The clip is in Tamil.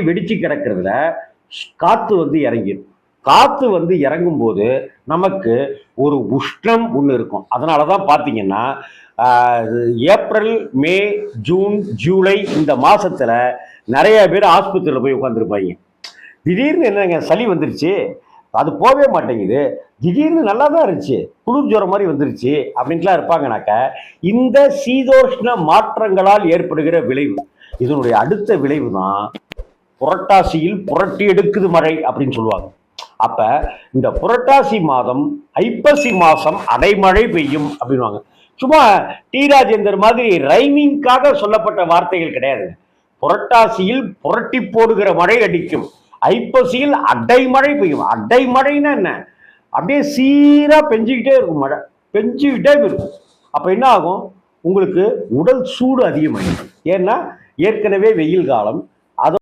வெடிச்சு கிடக்கிறதுல காத்து வந்து இறங்கிடும். காத்து வந்து இறங்கும் போது நமக்கு ஒரு உஷ்ணம் ஒன்று இருக்கும். அதனாலதான் பாத்தீங்கன்னா ஏப்ரல், மே, ஜூன், ஜூலை இந்த மாசத்துல நிறைய பேர் ஆஸ்பத்திரியில் போய் உட்காந்துருப்பாங்க. திடீர்னு என்னங்க சளி வந்துருச்சு, அது போகவே மாட்டேங்குது, திடீர்னு நல்லா தான் இருந்துச்சு, குளிர் ஜுரம் மாதிரி வந்துருச்சு அப்படின்ட்டுலாம் இருப்பாங்கனாக்க இந்த சீதோஷ்ண மாற்றங்களால் ஏற்படுகிற விளைவு. இதனுடைய அடுத்த விளைவு தான் புரட்டாசியில் புரட்டி எடுக்குது மழை அப்படின்னு சொல்லுவாங்க. அப்ப இந்த புரட்டாசி மாதம் ஐப்பசி மாசம் அடைமழை பெய்யும் அப்படின்வாங்க. சும்மா டி ராஜேந்தர் மாதிரி ரைமிங்காக சொல்லப்பட்ட வார்த்தைகள் கிடையாது. புரட்டாசியில் புரட்டி போடுகிற மழை அடிக்கும், ஐப்பசியில் அடைமழை பெய்யும். அடைமழைன்னா என்ன? அப்படியே சீரா பெஞ்சுக்கிட்டே இருக்கும், மழை பெஞ்சுக்கிட்டே இருக்கும். அப்ப என்ன ஆகும்? உங்களுக்கு உடல் சூடு அதிகமாகும். ஏன்னா ஏற்கனவே வெயில் காலம்,